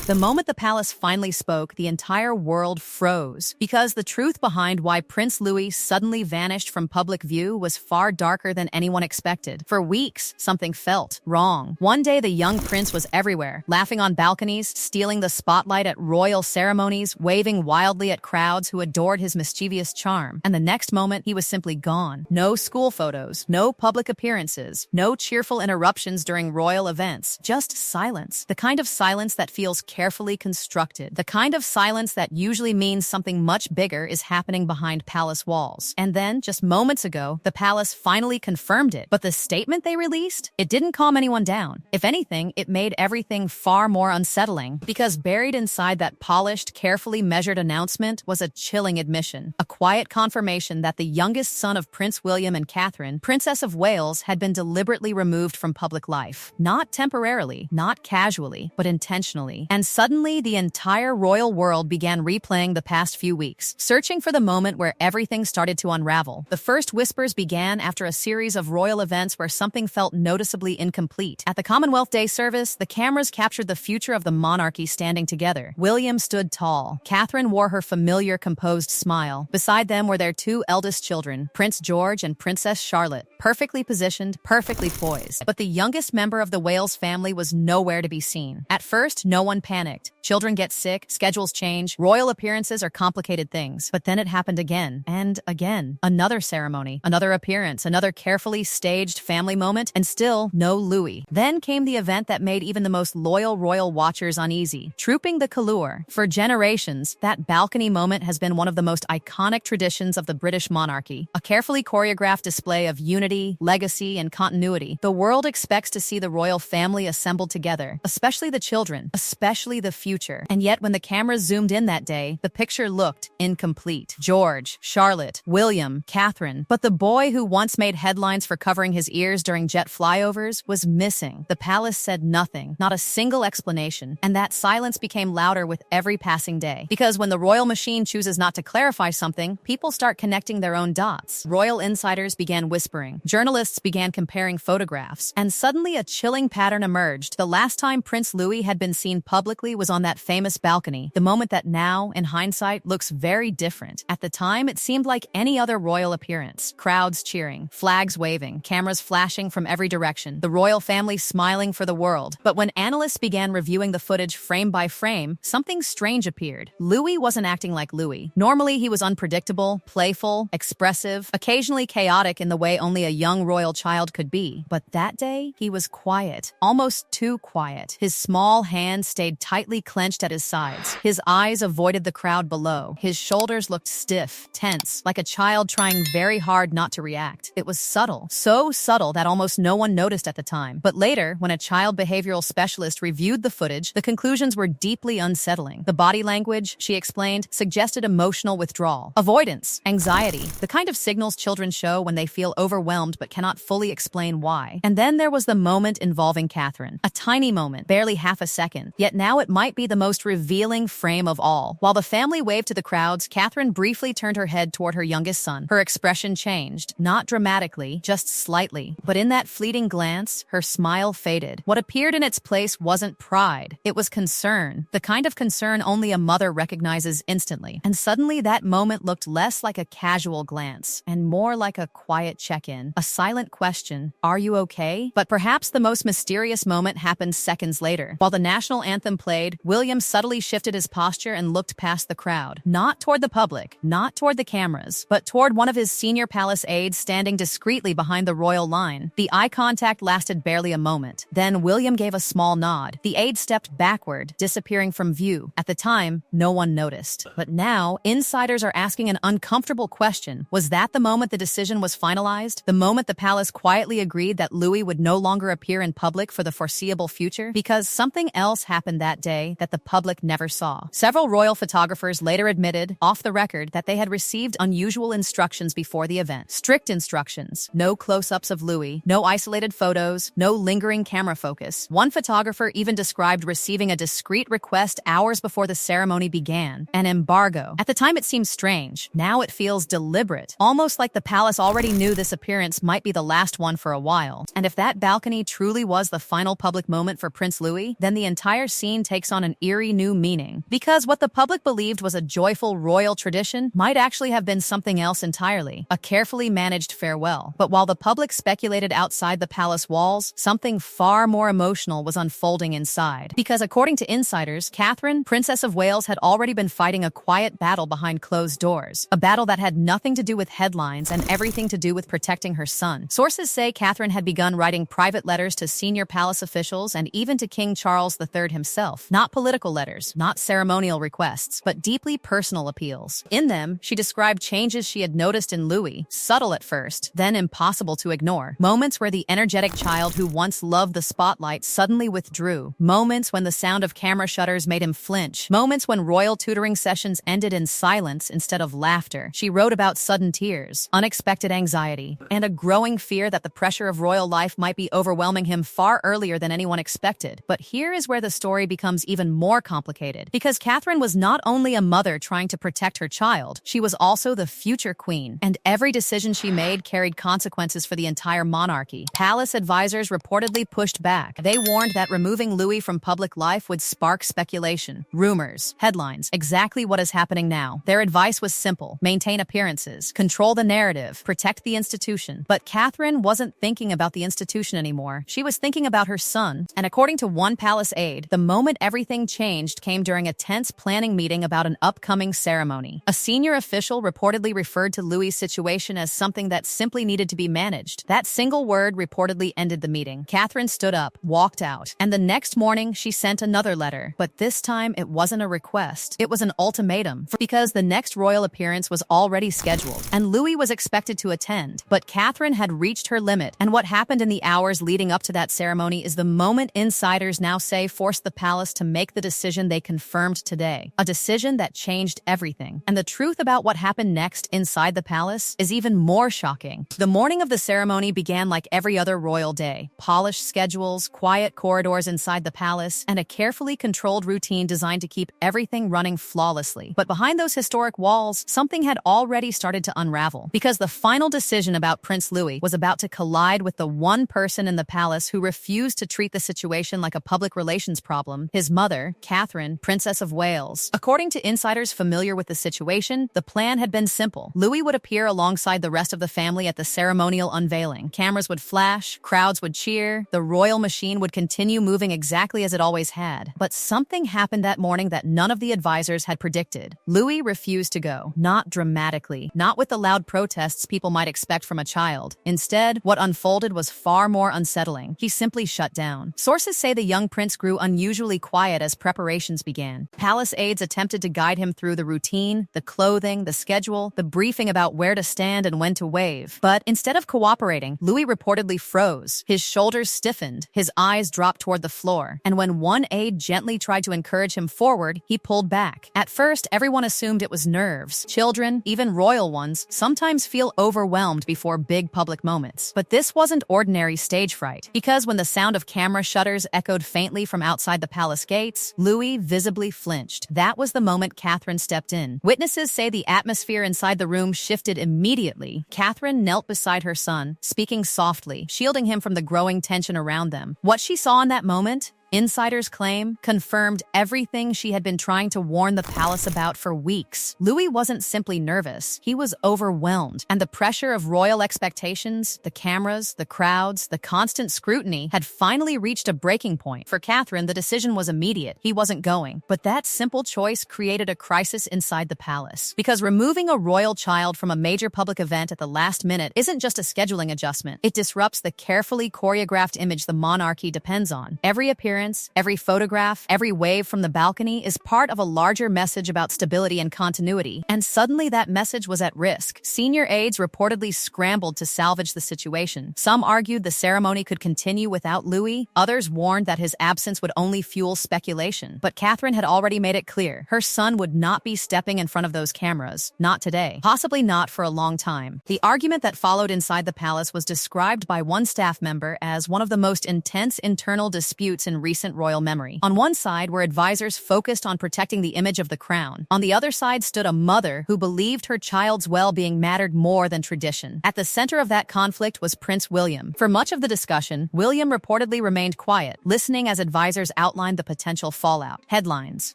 The moment the palace finally spoke, the entire world froze, because the truth behind why Prince Louis suddenly vanished from public view was far darker than anyone expected. For weeks, something felt wrong. One day, the young prince was everywhere, laughing on balconies, stealing the spotlight at royal ceremonies, waving wildly at crowds who adored his mischievous charm. And the next moment, he was simply gone. No school photos, no public appearances, no cheerful interruptions during royal events, just silence. The kind of silence that feels carefully constructed. The kind of silence that usually means something much bigger is happening behind palace walls. And then, just moments ago, the palace finally confirmed it. But the statement they released? It didn't calm anyone down. If anything, it made everything far more unsettling. Because buried inside that polished, carefully measured announcement was a chilling admission. A quiet confirmation that the youngest son of Prince William and Catherine, Princess of Wales, had been deliberately removed from public life. Not temporarily, not casually, but intentionally. And suddenly, the entire royal world began replaying the past few weeks, searching for the moment where everything started to unravel. The first whispers began after a series of royal events where something felt noticeably incomplete. At the Commonwealth Day service, the cameras captured the future of the monarchy standing together. William stood tall. Catherine wore her familiar, composed smile. Beside them were their two eldest children, Prince George and Princess Charlotte, perfectly positioned, perfectly poised. But the youngest member of the Wales family was nowhere to be seen. At first, no one panicked. Children get sick, schedules change, royal appearances are complicated things. But then it happened again, and again. Another ceremony, another appearance, another carefully staged family moment, and still no Louis. Then came the event that made even the most loyal royal watchers uneasy, trooping the couloir. For generations, that balcony moment has been one of the most iconic traditions of the British monarchy, a carefully choreographed display of unity, legacy, and continuity. The world expects to see the royal family assembled together, especially the children, especially the future. And yet, when the cameras zoomed in that day, the picture looked incomplete. George, Charlotte, William, Catherine. But the boy who once made headlines for covering his ears during jet flyovers was missing. The palace said nothing, not a single explanation, and that silence became louder with every passing day. Because when the royal machine chooses not to clarify something, people start connecting their own dots. Royal insiders began whispering. Journalists began comparing photographs. And suddenly a chilling pattern emerged. The last time Prince Louis had been seen publicly was on that famous balcony, the moment that now, in hindsight, looks very different. At the time, it seemed like any other royal appearance. Crowds cheering, flags waving, cameras flashing from every direction, the royal family smiling for the world. But when analysts began reviewing the footage frame by frame, something strange appeared. Louis wasn't acting like Louis. Normally, he was unpredictable, playful, expressive, occasionally chaotic in the way only a young royal child could be. But that day, he was quiet, almost too quiet. His small hands stayed tightly clenched at his sides. His eyes avoided the crowd below. His shoulders looked stiff, tense, like a child trying very hard not to react. It was subtle, so subtle that almost no one noticed at the time. But later, when a child behavioral specialist reviewed the footage, the conclusions were deeply unsettling. The body language, she explained, suggested emotional withdrawal, avoidance, anxiety, the kind of signals children show when they feel overwhelmed but cannot fully explain why. And then there was the moment involving Catherine. A tiny moment, barely half a second, yet now it might be the most revealing frame of all. While the family waved to the crowds, Catherine briefly turned her head toward her youngest son. Her expression changed, not dramatically, just slightly. But in that fleeting glance, her smile faded. What appeared in its place wasn't pride. It was concern, the kind of concern only a mother recognizes instantly. And suddenly that moment looked less like a casual glance and more like a quiet check-in, a silent question, "Are you okay?" But perhaps the most mysterious moment happened seconds later. While the national anthem played, William subtly shifted his posture and looked past the crowd. Not toward the public, not toward the cameras, but toward one of his senior palace aides standing discreetly behind the royal line. The eye contact lasted barely a moment. Then William gave a small nod. The aide stepped backward, disappearing from view. At the time, no one noticed. But now, insiders are asking an uncomfortable question. Was that the moment the decision was finalized? The moment the palace quietly agreed that Louis would no longer appear in public for the foreseeable future? Because something else happened that day that the public never saw. Several royal photographers later admitted, off the record, that they had received unusual instructions before the event. Strict instructions. No close-ups of Louis, no isolated photos, no lingering camera focus. One photographer even described receiving a discreet request hours before the ceremony began. An embargo. At the time it seemed strange. Now it feels deliberate. Almost like the palace already knew this appearance might be the last one for a while. And if that balcony truly was the final public moment for Prince Louis, then the entire scene routine takes on an eerie new meaning. Because what the public believed was a joyful royal tradition might actually have been something else entirely, a carefully managed farewell. But while the public speculated outside the palace walls, something far more emotional was unfolding inside. Because according to insiders, Catherine, Princess of Wales, had already been fighting a quiet battle behind closed doors. A battle that had nothing to do with headlines and everything to do with protecting her son. Sources say Catherine had begun writing private letters to senior palace officials and even to King Charles III himself. Not political letters, not ceremonial requests, but deeply personal appeals. In them, she described changes she had noticed in Louie, subtle at first, then impossible to ignore. Moments where the energetic child who once loved the spotlight suddenly withdrew. Moments when the sound of camera shutters made him flinch. Moments when royal tutoring sessions ended in silence instead of laughter. She wrote about sudden tears, unexpected anxiety, and a growing fear that the pressure of royal life might be overwhelming him far earlier than anyone expected. But here is where the story becomes even more complicated. Because Catherine was not only a mother trying to protect her child, she was also the future queen. And every decision she made carried consequences for the entire monarchy. Palace advisors reportedly pushed back. They warned that removing Louis from public life would spark speculation, rumors, headlines, exactly what is happening now. Their advice was simple: maintain appearances, control the narrative, protect the institution. But Catherine wasn't thinking about the institution anymore. She was thinking about her son. And according to one palace aide, the moment everything changed came during a tense planning meeting about an upcoming ceremony. A senior official reportedly referred to Louis' situation as something that simply needed to be managed. That single word reportedly ended the meeting. Catherine stood up, walked out, and the next morning she sent another letter. But this time it wasn't a request. It was an ultimatum, because the next royal appearance was already scheduled, and Louis was expected to attend. But Catherine had reached her limit, and what happened in the hours leading up to that ceremony is the moment insiders now say forced the palace to make the decision they confirmed today. A decision that changed everything. And the truth about what happened next inside the palace is even more shocking. The morning of the ceremony began like every other royal day. Polished schedules, quiet corridors inside the palace, and a carefully controlled routine designed to keep everything running flawlessly. But behind those historic walls, something had already started to unravel. Because the final decision about Prince Louis was about to collide with the one person in the palace who refused to treat the situation like a public relations problem: his mother, Catherine, Princess of Wales. According to insiders familiar with the situation, the plan had been simple. Louis would appear alongside the rest of the family at the ceremonial unveiling. Cameras would flash, crowds would cheer, the royal machine would continue moving exactly as it always had. But something happened that morning that none of the advisors had predicted. Louis refused to go. Not dramatically, not with the loud protests people might expect from a child. Instead, what unfolded was far more unsettling. He simply shut down. Sources say the young prince grew unusually quiet as preparations began. Palace aides attempted to guide him through the routine, the clothing, the schedule, the briefing about where to stand and when to wave. But instead of cooperating, Louis reportedly froze. His shoulders stiffened, his eyes dropped toward the floor, and when one aide gently tried to encourage him forward, he pulled back. At first, everyone assumed it was nerves. Children, even royal ones, sometimes feel overwhelmed before big public moments. But this wasn't ordinary stage fright. Because when the sound of camera shutters echoed faintly from outside the palace gates, Louis visibly flinched. That was the moment Catherine stepped in. Witnesses say the atmosphere inside the room shifted immediately. Catherine knelt beside her son, speaking softly, shielding him from the growing tension around them. What she saw in that moment, insiders claim, confirmed everything she had been trying to warn the palace about for weeks. Louis wasn't simply nervous, he was overwhelmed, and the pressure of royal expectations, the cameras, the crowds, the constant scrutiny had finally reached a breaking point. For Catherine, the decision was immediate. He wasn't going. But that simple choice created a crisis inside the palace. Because removing a royal child from a major public event at the last minute isn't just a scheduling adjustment. It disrupts the carefully choreographed image the monarchy depends on. Every appearance, every photograph, every wave from the balcony is part of a larger message about stability and continuity. And suddenly that message was at risk. Senior aides reportedly scrambled to salvage the situation. Some argued the ceremony could continue without Louis. Others warned that his absence would only fuel speculation. But Catherine had already made it clear. Her son would not be stepping in front of those cameras. Not today. Possibly not for a long time. The argument that followed inside the palace was described by one staff member as one of the most intense internal disputes in recent royal memory. On one side were advisors focused on protecting the image of the crown. On the other side stood a mother who believed her child's well-being mattered more than tradition. At the center of that conflict was Prince William. For much of the discussion, William reportedly remained quiet, listening as advisors outlined the potential fallout. Headlines,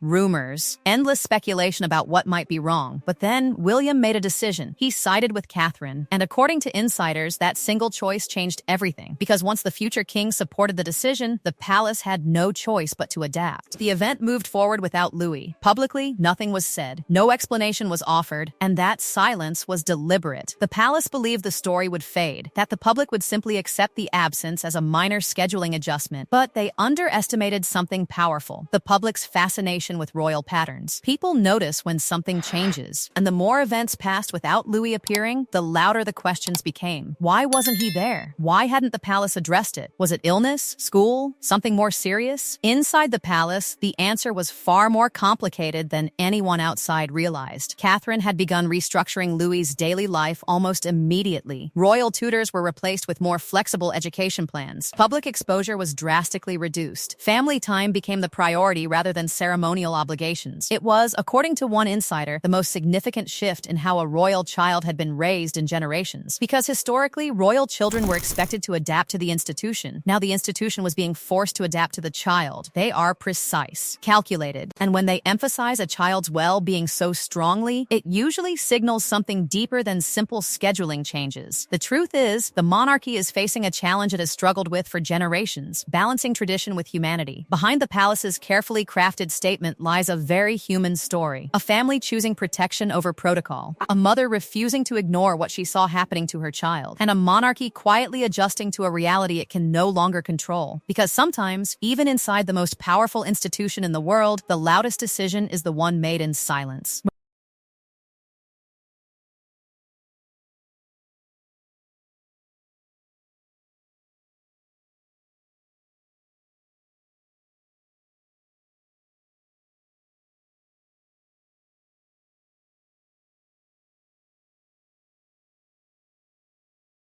rumors, endless speculation about what might be wrong. But then, William made a decision. He sided with Catherine, and according to insiders, that single choice changed everything. Because once the future king supported the decision, the palace had no choice but to adapt. The event moved forward without Louis. Publicly, nothing was said. No explanation was offered, and that silence was deliberate. The palace believed the story would fade, that the public would simply accept the absence as a minor scheduling adjustment. But they underestimated something powerful: the public's fascination with royal patterns. People notice when something changes, and the more events passed without Louis appearing, the louder the questions became. Why wasn't he there? Why hadn't the palace addressed it? Was it illness? School? Something more serious? Inside the palace, the answer was far more complicated than anyone outside realized. Catherine had begun restructuring Louis's daily life almost immediately. Royal tutors were replaced with more flexible education plans. Public exposure was drastically reduced. Family time became the priority rather than ceremonial obligations. It was, according to one insider, the most significant shift in how a royal child had been raised in generations. Because historically, royal children were expected to adapt to the institution. Now the institution was being forced to adapt to the child. They are precise, calculated, and when they emphasize a child's well-being so strongly, it usually signals something deeper than simple scheduling changes. The truth is, the monarchy is facing a challenge it has struggled with for generations: balancing tradition with humanity. Behind the palace's carefully crafted statement lies a very human story. A family choosing protection over protocol, a mother refusing to ignore what she saw happening to her child, and a monarchy quietly adjusting to a reality it can no longer control. Because sometimes, even inside the most powerful institution in the world, the loudest decision is the one made in silence.